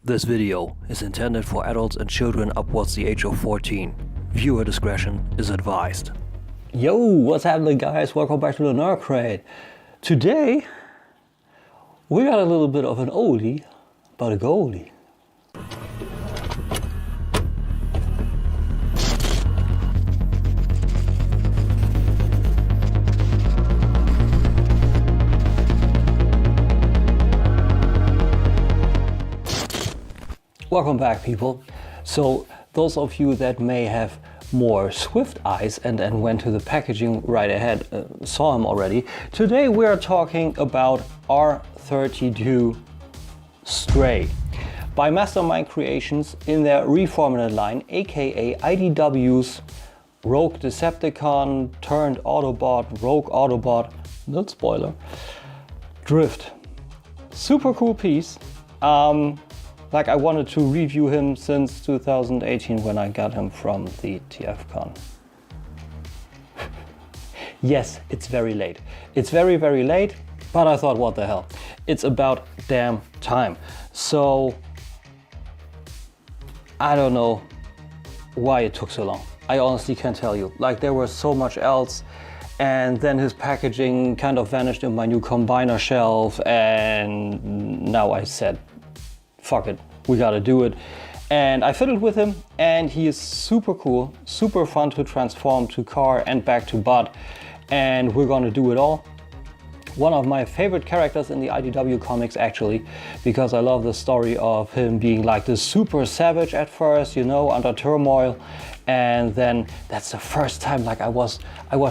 This video is intended for adults and children upwards the age of 14. Viewer discretion is advised. Yo, what's happening, guys? Welcome back to the Nerd Crate. Today, we got a little bit of an oldie, but a goldie. Welcome back, people. So those of you that may have more swift eyes and went to the packaging right ahead, saw him already. Today we are talking about R32 Stray by Mastermind Creations in their reformatted line, aka IDW's Rogue Decepticon turned Autobot, Rogue Autobot, not spoiler, Drift. Super cool piece. Like, I wanted to review him since 2018 when I got him from the TFCon. Yes, it's very late. It's very, very late, but I thought, what the hell? It's about damn time. So, I don't know why it took so long. I honestly can't tell you. Like, there was so much else, and then his packaging kind of vanished in my new combiner shelf, and now I said, fuck it, we gotta do it. And I fiddled with him, and he is super cool, super fun to transform to car and back to bot, and we're gonna do it all. One of my favorite characters in the IDW comics, actually, because I love the story of him being like this super savage at first, you know, under turmoil, and then that's the first time like I was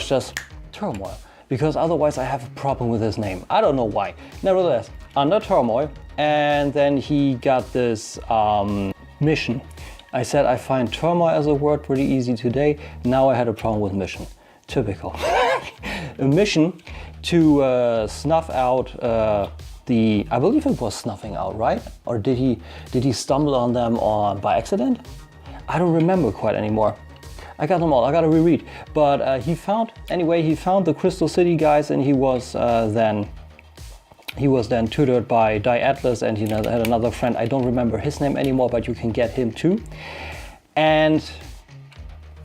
just turmoil, because otherwise I have a problem with his name. I don't know why. Nevertheless, under turmoil, and then he got this mission. I said I find turmoil as a word pretty easy today. Now I had a problem with mission. Typical. A mission to snuff out I believe it was snuffing out, right? Or did he stumble on them by accident? I don't remember quite anymore. I got them all, I gotta reread. But he found the Crystal City guys, and he was then tutored by Die Atlas, and he had another friend. I don't remember his name anymore, but you can get him too. And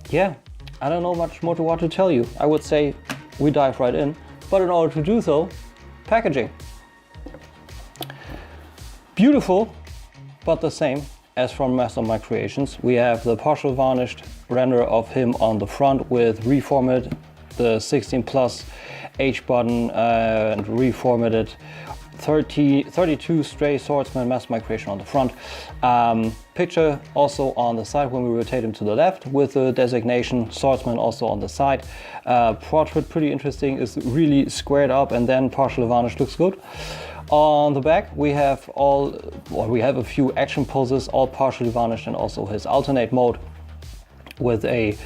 yeah, I don't know much more to what to tell you. I would say we dive right in, but in order to do so, packaging. Beautiful, but the same as from Mastermind Creations. We have the partial varnished render of him on the front with reformatted the 16 plus H button and reformatted 32 Stray Swordsman Mastermind Creation on the front. Picture also on the side when we rotate him to the left with the designation Swordsman also on the side. Portrait, pretty interesting, is really squared up, and then partial varnish looks good. On the back we have a few action poses, all partially varnished, and also his alternate mode with a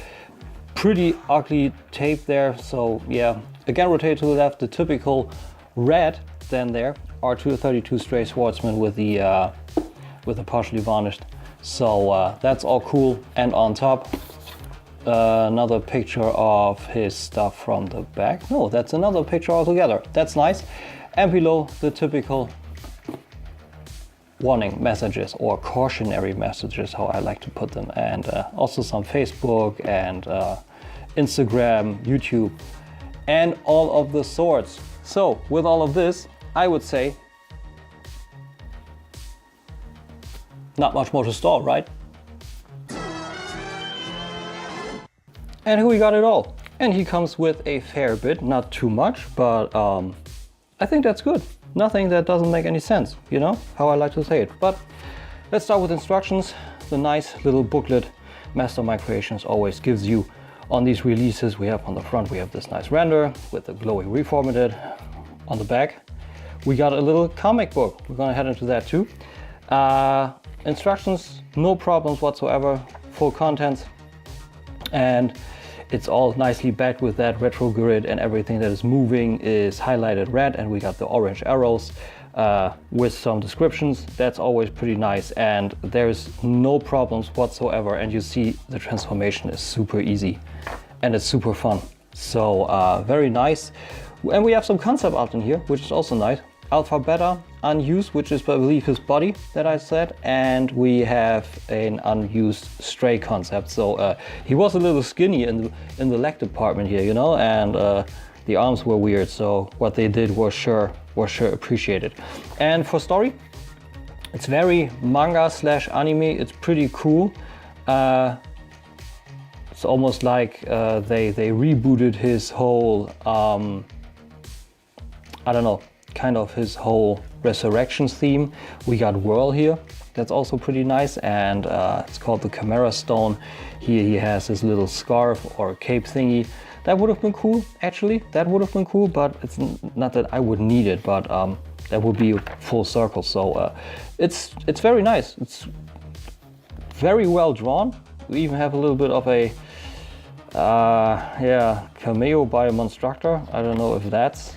pretty ugly tape there. So yeah, again, rotate to the left, the typical red then there, R32 Stray Swordsman with the partially varnished. So that's all cool. And on top, another picture of his stuff from the back. No, that's another picture altogether. That's nice. And below, the typical warning messages or cautionary messages, how I like to put them, and also some Facebook and Instagram, YouTube, and all of the sorts. So with all of this, I would say not much more to store, right? And here we got it all. And he comes with a fair bit, not too much, but I think that's good. Nothing that doesn't make any sense, you know, how I like to say it. But let's start with instructions. The nice little booklet Mastermind Creations always gives you on these releases. We have on the front, we have this nice render with the glowing reformatted. On the back, we got a little comic book. We're gonna head into that too. Instructions, no problems whatsoever, full contents. And it's all nicely backed with that retro grid, and everything that is moving is highlighted red, and we got the orange arrows with some descriptions. That's always pretty nice, and there's no problems whatsoever, and you see the transformation is super easy and it's super fun. So very nice. And we have some concept art in here, which is also nice. Alpha Beta unused, which is I believe his body that I said, and we have an unused Stray concept. So he was a little skinny in the leg department here, you know, and the arms were weird. So what they did was sure appreciated. And for story, it's very manga / anime. It's pretty cool. It's almost like they rebooted his whole I don't know, kind of his whole Resurrections theme. We got Whirl here, that's also pretty nice, and it's called the Chimera Stone. Here he has his little scarf or cape thingy. That would have been cool, actually. That would have been cool, but it's not that I would need it, but that would be full circle. So it's very nice. It's very well drawn. We even have a little bit of a cameo by a Monstructor. I don't know if that's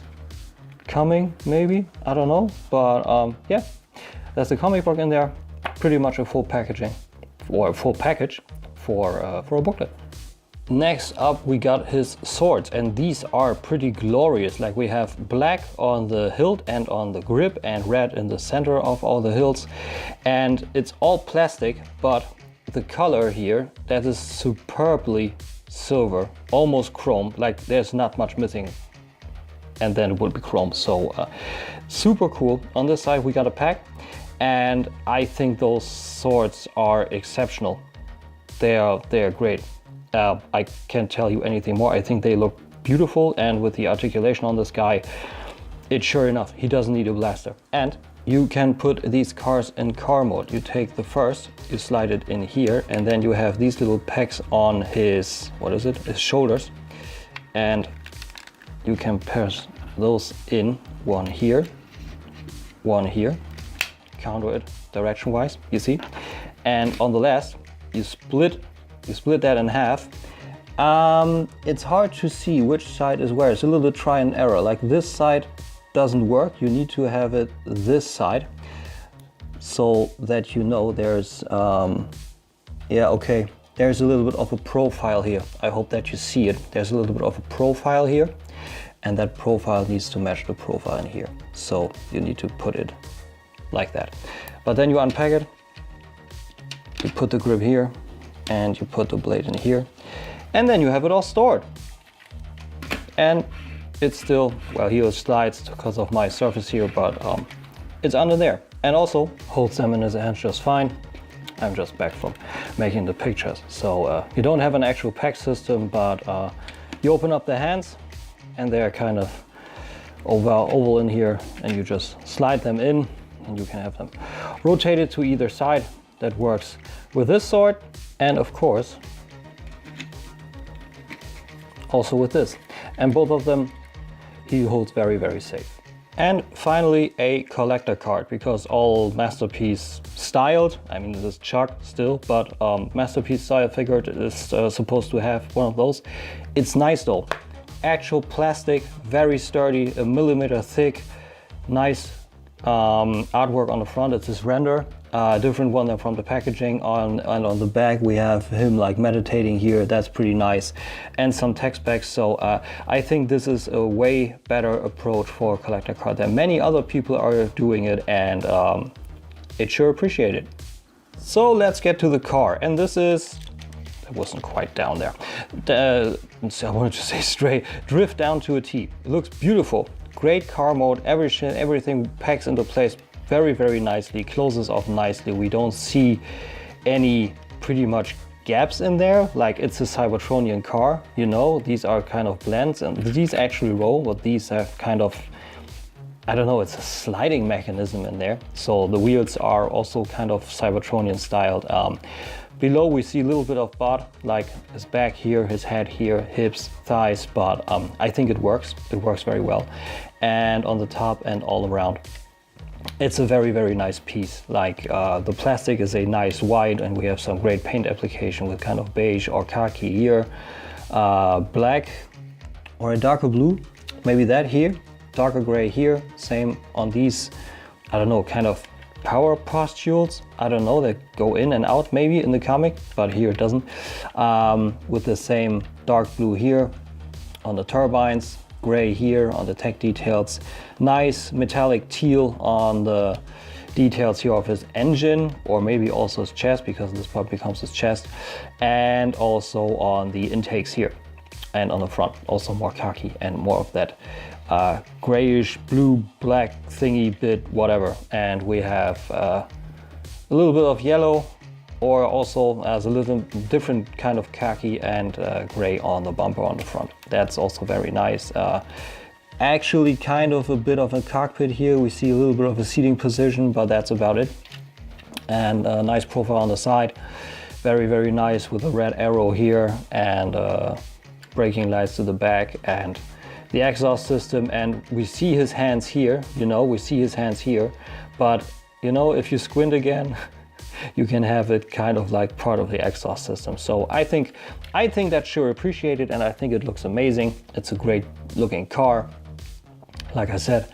coming, maybe, I don't know, but yeah, there's the comic book in there. Pretty much a full packaging, or a full package for a booklet. Next up, we got his swords, and these are pretty glorious. Like, we have black on the hilt and on the grip, and red in the center of all the hilts, and it's all plastic, but the color here, that is superbly silver, almost chrome. Like, there's not much missing, and then it would be chrome. So super cool. On this side we got a pack, and I think those swords are exceptional. They are great. I can't tell you anything more. I think they look beautiful, and with the articulation on this guy, it's sure enough, he doesn't need a blaster. And you can put these cars in car mode. You take the first, you slide it in here, and then you have these little pegs on his, what is it, his shoulders, and you can press those in, one here, counter it direction wise, you see, and on the last you split that in half. It's hard to see which side is where. It's a little bit try and error. Like, this side doesn't work, you need to have it this side, so that you know there's there's a little bit of a profile here. I hope that you see it. There's a little bit of a profile here, and that profile needs to match the profile in here. So you need to put it like that. But then you unpack it, you put the grip here, and you put the blade in here, and then you have it all stored. And it's still, well, here slides because of my surface here, but it's under there. And also holds them in his hands just fine. I'm just back from making the pictures. So you don't have an actual pack system, but you open up the hands, and they're kind of oval in here, and you just slide them in, and you can have them rotated to either side. That works with this sword, and of course also with this. And both of them he holds very, very safe. And finally, a collector card, because all Masterpiece styled, I mean, this is Chug still, but Masterpiece style figure is supposed to have one of those. It's nice though. Actual plastic, very sturdy, 1 millimeter thick, nice artwork on the front. It's this render, different one than from the packaging. And on the back we have him like meditating here. That's pretty nice, and some text packs. So I think this is a way better approach for a collector card than many other people are doing it, and it's sure appreciated. So let's get to the car, and this is, it wasn't quite down there. I wanted to say straight, drift down to a T. It looks beautiful. Great car mode, everything packs into place very, very nicely, closes off nicely. We don't see any pretty much gaps in there, like it's a Cybertronian car, you know, these are kind of blends, and these actually roll, but these have kind of, I don't know, it's a sliding mechanism in there. So the wheels are also kind of Cybertronian styled. Below we see a little bit of butt, like his back here, his head here, hips, thighs, but I think it works very well. And on the top and all around, it's a very, very nice piece. Like the plastic is a nice white, and we have some great paint application with kind of beige or khaki here, black or a darker blue, maybe that here, darker gray here, same on these, I don't know, kind of power pustules, I don't know, that go in and out maybe in the comic, but here it doesn't. With the same dark blue here on the turbines, gray here on the tech details. Nice metallic teal on the details here of his engine, or maybe also his chest, because this part becomes his chest, and also on the intakes here and on the front, also more khaki and more of that grayish blue black thingy bit, whatever. And we have a little bit of yellow, or also as a little different kind of khaki and gray on the bumper on the front. That's also very nice. Actually kind of a bit of a cockpit here. We see a little bit of a seating position, but that's about it. And a nice profile on the side. Very, very nice with a red arrow here, and braking lights to the back, and the exhaust system. And we see his hands here, you know, we see his hands here. But, you know, if you squint again, you can have it kind of like part of the exhaust system. So I think that's sure appreciated, and I think it looks amazing. It's a great looking car. Like I said,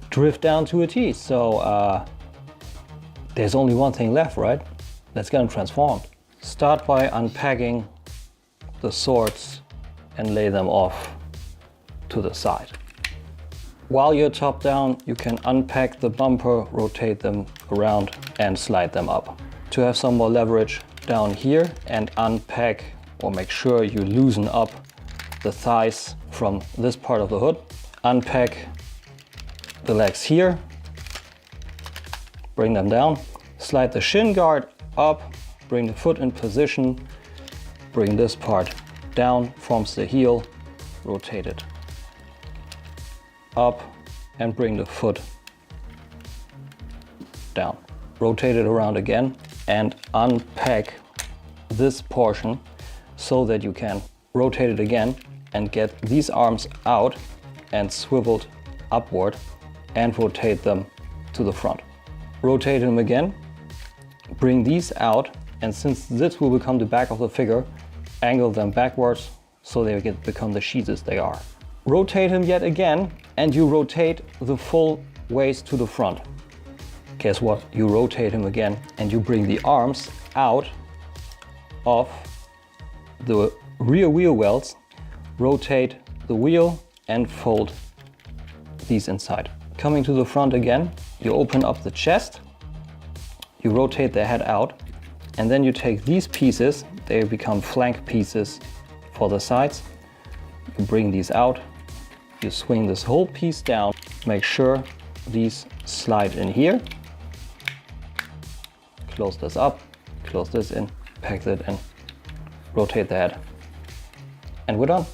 drift down to a T. So there's only one thing left, right? Let's get them transformed. Start by unpacking the swords and lay them off to the side. While you're top down, you can unpack the bumper, rotate them around and slide them up. To have some more leverage down here, and unpack, or make sure you loosen up the thighs from this part of the hood. Unpack the legs here, bring them down, slide the shin guard up, bring the foot in position, bring this part down, forms the heel, rotate it up and bring the foot down. Rotate it around again and unpack this portion so that you can rotate it again and get these arms out and swiveled upward, and rotate them to the front. Rotate them again, bring these out, and since this will become the back of the figure, angle them backwards so they become the sheaths they are. Rotate him yet again, and you rotate the full waist to the front. Guess what? You rotate him again and you bring the arms out of the rear wheel wells, rotate the wheel and fold these inside. Coming to the front again, you open up the chest, you rotate the head out, and then you take these pieces, they become flank pieces for the sides. You bring these out, you swing this whole piece down, make sure these slide in here. Close this up, close this in, pack it in, rotate the head, and we're done.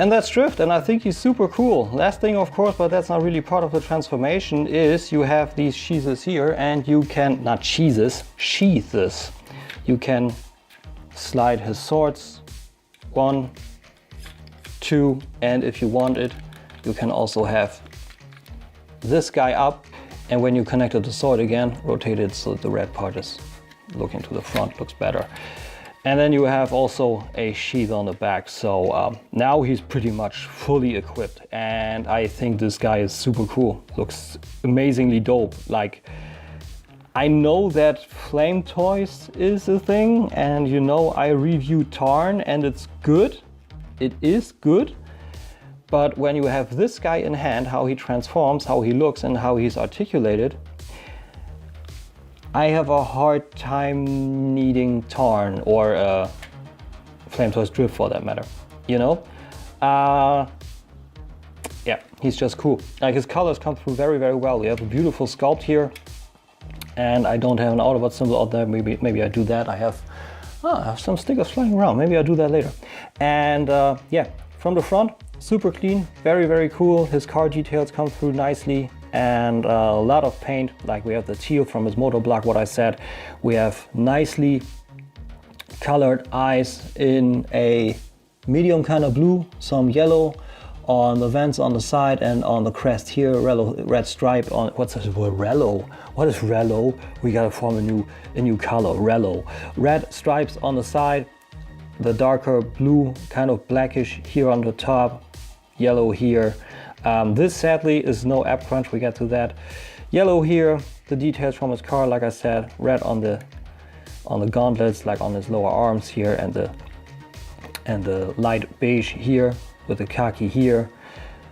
And that's Drift, and I think he's super cool. Last thing, of course, but that's not really part of the transformation, is you have these sheaths here, and you can, not sheaths, you can slide his swords, 1, 2, and if you want it, you can also have this guy up, and when you connect the sword again, rotate it so the red part is looking to the front, looks better. And then you have also a sheath on the back. So now he's pretty much fully equipped, and I think this guy is super cool. Looks amazingly dope. Like, I know that flame toys is a thing, and you know I reviewed Tarn and it's good. It is good. But when you have this guy in hand, how he transforms, how he looks and how he's articulated, I have a hard time needing Tarn or Flame Toys Drift for that matter, you know? Yeah, he's just cool. Like, his colors come through very, very well. We have a beautiful sculpt here, and I don't have an Autobot symbol out there. Maybe I do that. I have some stickers flying around. Maybe I'll do that later. And yeah, from the front, super clean, very, very cool. His car details come through nicely. And a lot of paint, like we have the teal from his motor block, what I said. We have nicely colored eyes in a medium kind of blue, some yellow on the vents on the side and on the crest here, red stripe on, what's this word, Rello? What is Rello? We gotta form a new color, Rello. Red stripes on the side, the darker blue, kind of blackish here on the top, yellow here. This sadly is no app crunch, we get to that. Yellow here, the details from his car, like I said, red on the gauntlets, like on his lower arms here, and the light beige here with the khaki here.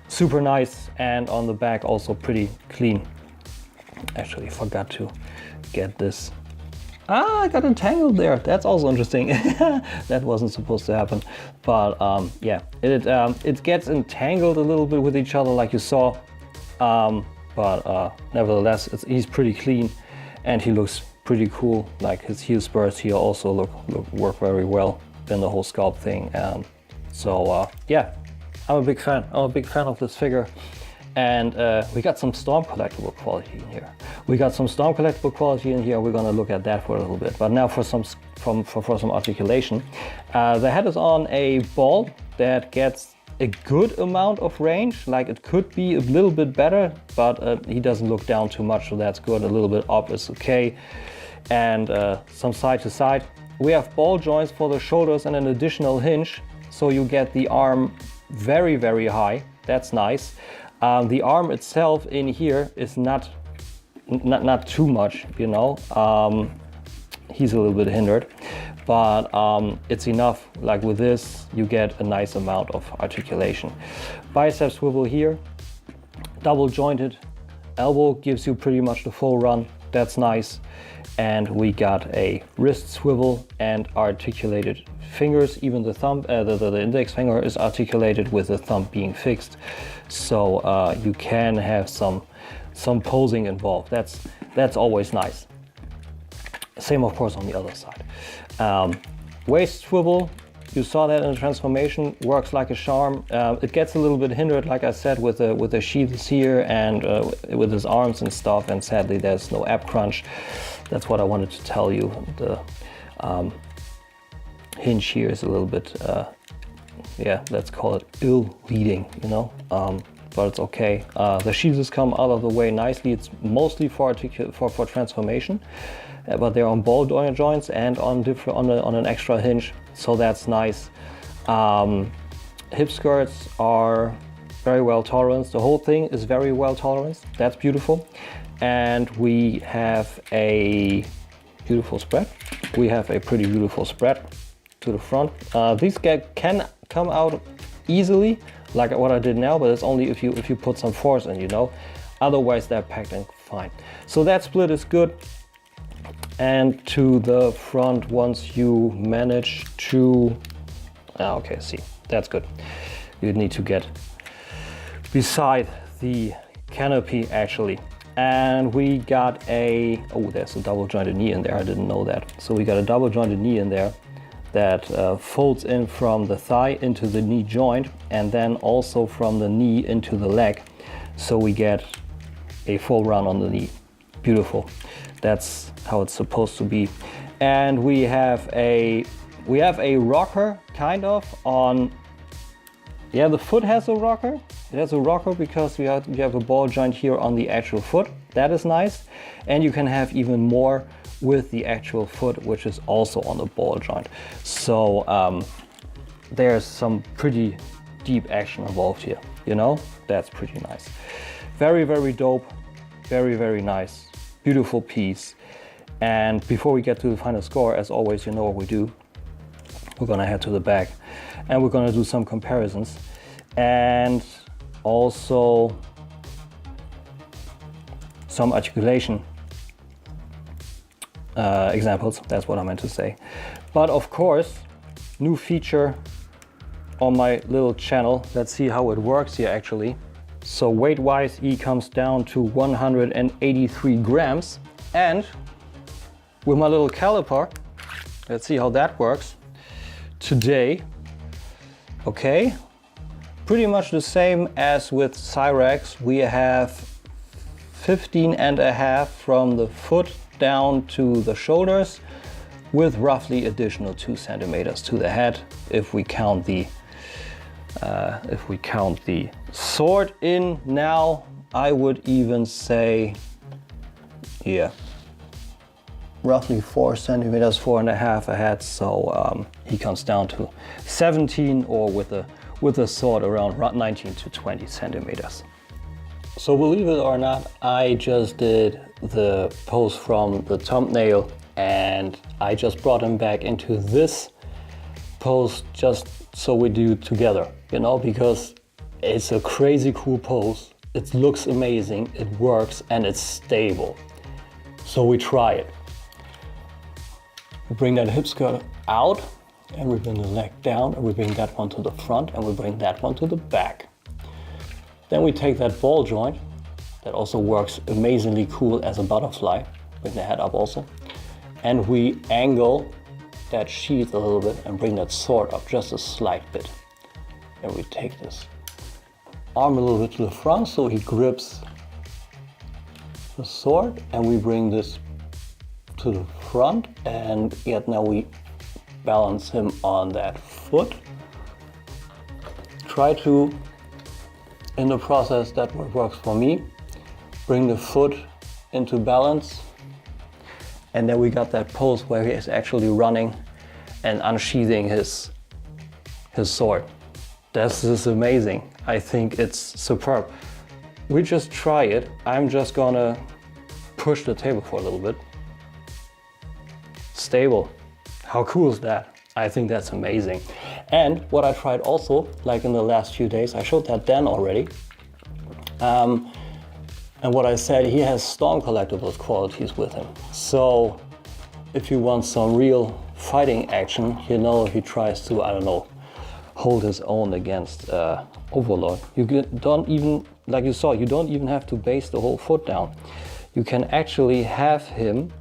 super nice, and on the back also pretty clean. Actually forgot to get this. I got entangled there. That's also interesting. That wasn't supposed to happen, but yeah, it gets entangled a little bit with each other, like you saw. But nevertheless, he's pretty clean, and he looks pretty cool. Like his heel spurs here also work very well in the whole sculpt thing. So yeah, I'm a big fan. I'm a big fan of this figure. And we got some Storm collectible quality in here. We're gonna look at that for a little bit. But now for some articulation. The head is on a ball that gets a good amount of range. Like it could be a little bit better, but he doesn't look down too much, so that's good. A little bit up is okay. And some side to side. We have ball joints for the shoulders and an additional hinge, so you get the arm very, very high. That's nice. The arm itself in here is not too much, you know. He's a little bit hindered, but it's enough. Like with this, you get a nice amount of articulation. Bicep swivel here, double jointed. Elbow gives you pretty much the full run. That's nice. And we got a wrist swivel and articulated fingers. Even the thumb, the index finger is articulated with the thumb being fixed. So you can have some posing involved. That's always nice. Same of course on the other side. Waist swivel, you saw that in the transformation, works like a charm. It gets a little bit hindered, like I said, with the sheaths here and with his arms and stuff, and sadly there's no ab crunch. That's what I wanted to tell you. The hinge here is a little bit, yeah, let's call it ill-leading, you know, but it's okay. The sheaths come out of the way nicely. It's mostly for transformation, but they're on ball joints and on an extra hinge, so that's nice. Hip skirts are very well toleranced. The whole thing is very well toleranced. That's beautiful. And we have a beautiful spread. We have a pretty beautiful spread to the front. These can come out easily, like what I did now, but it's only if you put some force in, you know. Otherwise they're packed in fine. So that split is good. And to the front, once you manage to, okay, see, that's good. You need to get beside the canopy actually. And we got there's a double jointed knee in there, I didn't know that. So we got a double jointed knee in there that folds in from the thigh into the knee joint, and then also from the knee into the leg. So we get a full run on the knee. Beautiful. That's how it's supposed to be. And we have a rocker kind of on, yeah, the foot has a rocker. It has a rocker because you have a ball joint here on the actual foot. That is nice. And you can have even more with the actual foot, which is also on the ball joint. So there's some pretty deep action involved here, you know? That's pretty nice. Very, very dope. Very, very nice. Beautiful piece. And before we get to the final score, as always, you know what we do. We're gonna head to the back and we're gonna do some comparisons. And also some articulation examples, that's what I meant to say. But of course, new feature on my little channel. Let's see how it works here actually. So weight-wise, he comes down to 183 grams. And with my little caliper, let's see how that works today. Okay. Pretty much the same as with Cyrax. We have 15.5 from the foot down to the shoulders, with roughly additional 2 centimeters to the head if we count the sword in. Now I would even say, yeah, roughly 4 centimeters, 4.5 ahead. So he comes down to 17, or with a sword around 19 to 20 centimeters. So believe it or not, I just did the pose from the thumbnail and I just brought him back into this pose just so we do together, you know, because It's a crazy cool pose. It looks amazing, it works, and it's stable. So we try it. We bring that hip skirt out, and we bring the leg down, and we bring that one to the front, and we bring that one to the back. Then we take that ball joint, that also works amazingly cool as a butterfly, bring the head up also, and we angle that sheath a little bit and bring that sword up just a slight bit. And we take this arm a little bit to the front so he grips the sword, and we bring this to the front, and yet now we balance him on that foot. Try to, in the process that works for me, bring the foot into balance, and then we got that pose where he is actually running and unsheathing his sword. This is amazing. I think it's superb. We just try it. I'm just gonna push the table for a little bit. Stable. How cool is that? I think that's amazing. And what I tried also, like in the last few days, I showed that Dan already. And what I said, he has Storm Collectibles qualities with him. So if you want some real fighting action, you know, if he tries to, I don't know, hold his own against Overlord, you don't even, like you saw, you don't even have to base the whole foot down. You can actually have him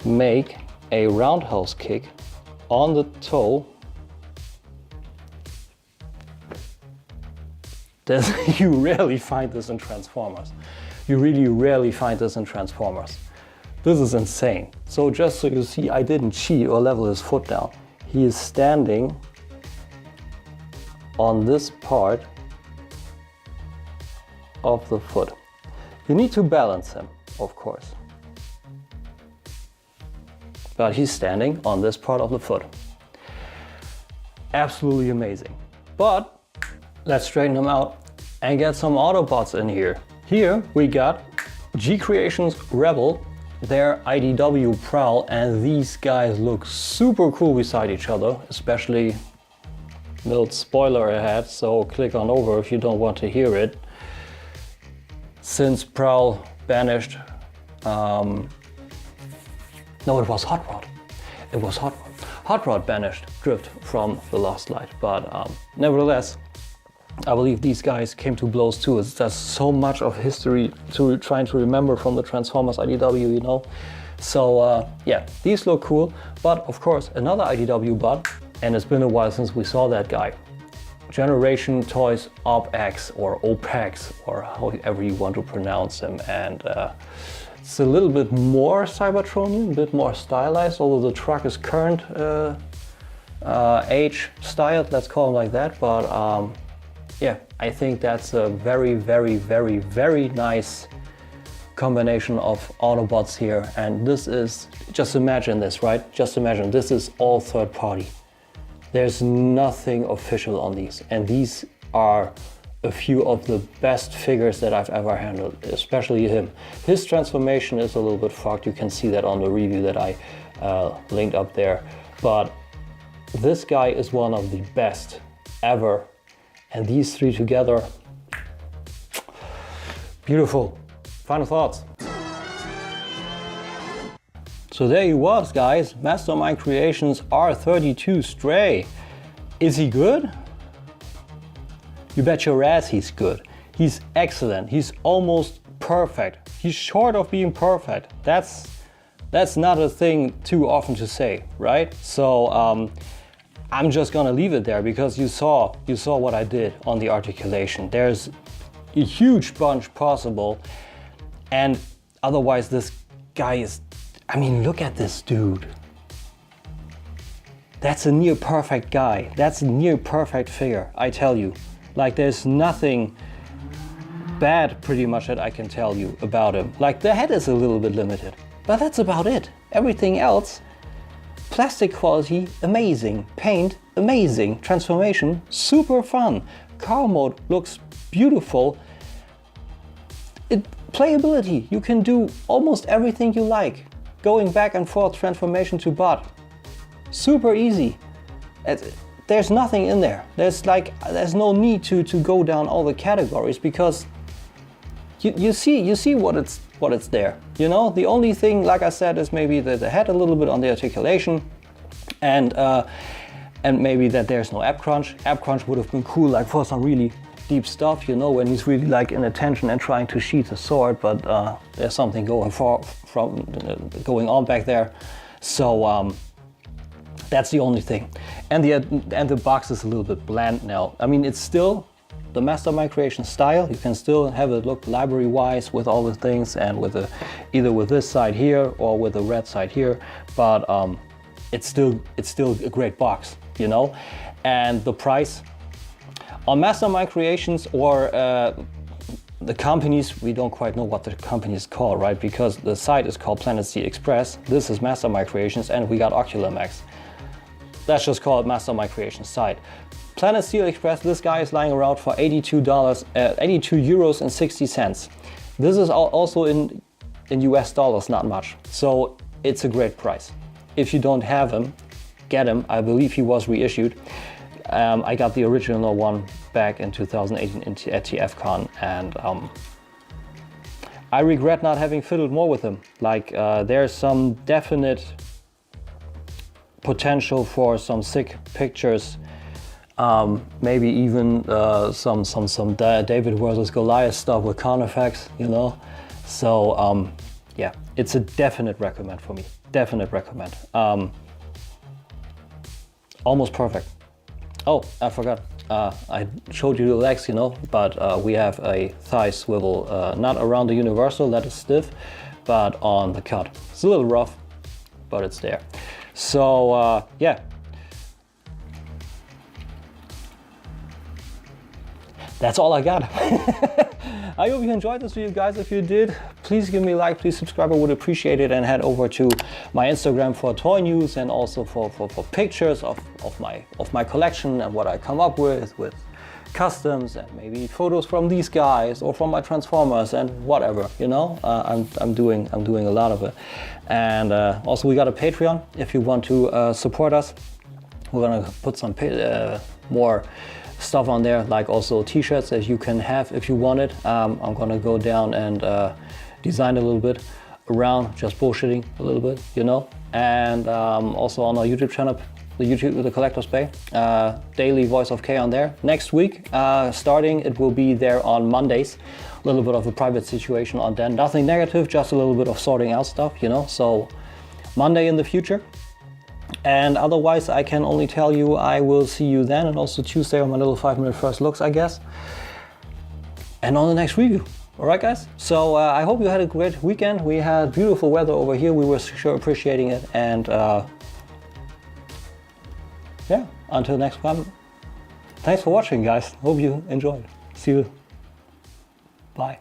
make a roundhouse kick on the toe. You rarely find this in Transformers. You really rarely find this in Transformers. This is insane. So just so you see, I didn't cheat or level his foot down. He is standing on this part of the foot. You need to balance him, of course. But he's standing on this part of the foot. Absolutely amazing. But let's straighten him out and get some Autobots in here. Here we got G Creations Rebel, their IDW Prowl, and these guys look super cool beside each other, especially little spoiler ahead, so click on over if you don't want to hear it. Since Prowl banished, no, it was Hot Rod. It was Hot Rod. Hot Rod banished Drift from the Lost Light, but nevertheless, I believe these guys came to blows too. There's so much of history to trying to remember from the Transformers IDW, you know. So yeah, these look cool, but of course another IDW bot, and it's been a while since we saw that guy. Generation Toys OpX or OPEX, or however you want to pronounce him, and it's a little bit more Cybertronian, a bit more stylized, although the truck is current age styled, let's call him like that, but yeah, I think that's a very, very, very, very nice combination of Autobots here. And this is, just imagine this, right? Just imagine, this is all third party. There's nothing official on these. And these are a few of the best figures that I've ever handled, especially him. His transformation is a little bit fucked. You can see that on the review that I linked up there. But this guy is one of the best ever. And these three together, beautiful. Final thoughts. So there he was, guys. Mastermind Creations R32 Stray. Is he good? You bet your ass he's good. He's excellent. He's almost perfect. He's short of being perfect. That's not a thing too often to say, right? So I'm just gonna leave it there because you saw what I did on the articulation. There's a huge bunch possible, and otherwise this guy is, I mean, look at this dude. That's a near perfect guy. That's a near perfect figure, I tell you. Like, there's nothing bad pretty much that I can tell you about him. Like, the head is a little bit limited, but that's about it. Everything else, plastic quality, amazing. Paint, amazing. Transformation, super fun. Car mode looks beautiful. Playability, you can do almost everything you like. Going back and forth transformation to bot. Super easy. there's nothing in there. There's no need to go down all the categories, because you see what it's there. You know, the only thing, like I said, is maybe the head a little bit on the articulation, and maybe that there's no app crunch. App crunch would have been cool, like for some really deep stuff, you know, when he's really like in attention and trying to sheath a sword, but there's something going on back there. So that's the only thing. And the box is a little bit bland now. I mean, it's still the Mastermind Creation style. You can still have it look library-wise with all the things, and with either with this side here or with the red side here. But it's still a great box, you know. And the price on Mastermind Creations, or the companies, we don't quite know what the company is called, right? Because the site is called Planet Sea Express. This is Mastermind Creations, and we got Oculamax. Let's just call it Mastermind Creations site. Planet Sea Express, this guy is lying around for €82.60. This is also in US dollars, not much. So it's a great price. If you don't have him, get him. I believe he was reissued. I got the original one back in 2018 at TFCon, and I regret not having fiddled more with him. Like, there's some definite potential for some sick pictures, maybe even some David versus Goliath stuff with Carnifex, you know. So yeah, it's a definite recommend for me. Definite recommend. Almost perfect. Oh, I forgot. I showed you the legs, you know, but we have a thigh swivel, not around the universal, that is stiff, but on the cut. It's a little rough, but it's there. So yeah. That's all I got. I hope you enjoyed this video, guys. If you did, please give me a like, please subscribe, I would appreciate it, and head over to my Instagram for toy news, and also for pictures of my collection and what I come up with customs, and maybe photos from these guys or from my Transformers and whatever, you know. I'm doing a lot of it. And also we got a Patreon if you want to support us. We're gonna put some more stuff on there, like also t-shirts that you can have if you want it. I'm gonna go down and design a little bit around, just bullshitting a little bit, you know. And also on our YouTube channel, the Collector's Bay, daily Voice of K on there. Next week, starting, it will be there on Mondays. A little bit of a private situation on then. Nothing negative, just a little bit of sorting out stuff, you know. So Monday in the future. And otherwise, I can only tell you I will see you then, and also Tuesday on my little 5-minute first looks, I guess. And on the next review. All right, guys? So I hope you had a great weekend. We had beautiful weather over here. We were sure appreciating it. And yeah, until next time. Thanks for watching, guys. Hope you enjoyed. See you. Bye.